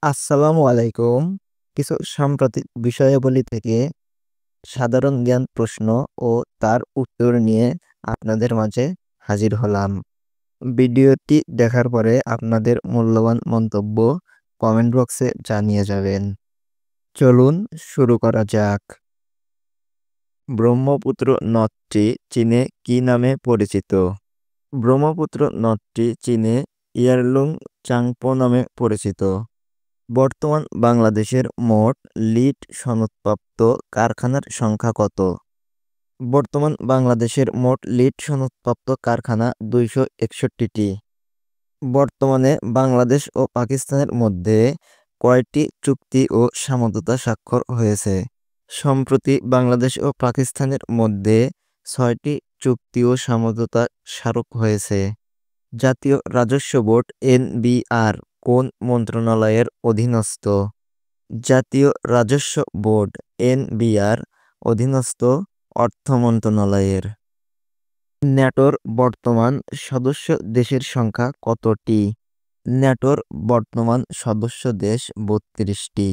আসসালামু আলাইকুম। কিছু সাম্প্রতিক বিষয়াবলী থেকে সাধারণ জ্ঞান প্রশ্ন ও তার উত্তর নিয়ে আপনাদের মাঝে হাজির হলাম। ভিডিওটি দেখার পরে আপনাদের মূল্যবান মন্তব্য কমেন্ট বক্সে জানিয়ে যাবেন। চলুন শুরু করা যাক। ব্রহ্মপুত্র নদটি চীনে কি নামে পরিচিত? ব্রহ্মপুত্র নদটি চীনে ইয়ারলুং চাংপো নামে পরিচিত। বর্তমান বাংলাদেশের মোট লিড সনদপ্রাপ্ত কারখানার সংখ্যা কত? বর্তমান বাংলাদেশের মোট লিড সনদপ্রাপ্ত কারখানা ২৬১টি। বর্তমানে বাংলাদেশ ও পাকিস্তানের মধ্যে কয়টি চুক্তি ও সমঝোতা স্বাক্ষর হয়েছে? সম্প্রতি বাংলাদেশ ও পাকিস্তানের মধ্যে ৬টি চুক্তি ও সমঝোতা স্মারক হয়েছে। জাতীয় রাজস্ব বোর্ড (এনবিআর) কোন মন্ত্রণালয়ের অধীনস্থ? জাতীয় রাজস্ব বোর্ড (এনবিআর) অধীনস্থ অর্থ মন্ত্রণালয়ের। ন্যাটোর বর্তমান সদস্য দেশের সংখ্যা কতটি? ন্যাটোর বর্তমান সদস্য দেশ ৩২টি।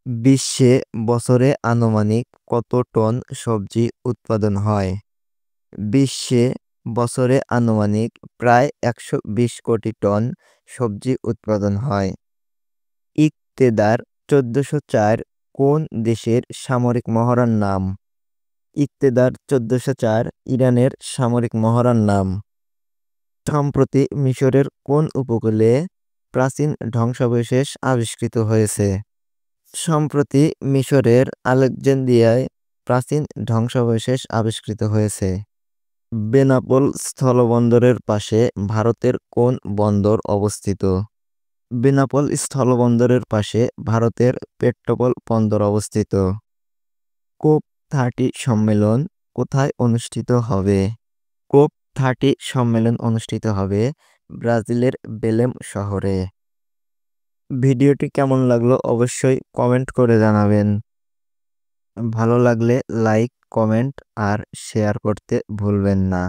বিশ্বে বছরে আনুমানিক কত টন সবজি উৎপাদন হয়? বিশ্বে বছরে আনুমানিক প্রায় ১২০ কোটি টন সবজি উৎপাদন হয়। ইকতেদার ১৪০৪ কোন দেশের সামরিক মহড়ার নাম? ইকতেদার ১৪০৪ ইরানের সামরিক মহড়ার নাম। সম্প্রতি মিশরের কোন উপকূলে প্রাচীন ধ্বংসাবশেষ আবিষ্কৃত হয়েছে? সম্প্রতি মিশরের আলেকজান্দ্রিয়ায় প্রাচীন ধ্বংসাবশেষ আবিষ্কৃত হয়েছে। বেনাপোল স্থলবন্দরের পাশে ভারতের কোন বন্দর অবস্থিত? বেনাপোল স্থলবন্দরের পাশে ভারতের পেট্রাপোল বন্দর অবস্থিত। COP30 সম্মেলন কোথায় অনুষ্ঠিত হবে? COP30 সম্মেলন অনুষ্ঠিত হবে ব্রাজিলের বেলেম শহরে। ভিডিওটি কেমন লাগলো অবশ্যই কমেন্ট করে জানাবেন। ভালো লাগলে লাইক, কমেন্ট আর শেয়ার করতে ভুলবেন না।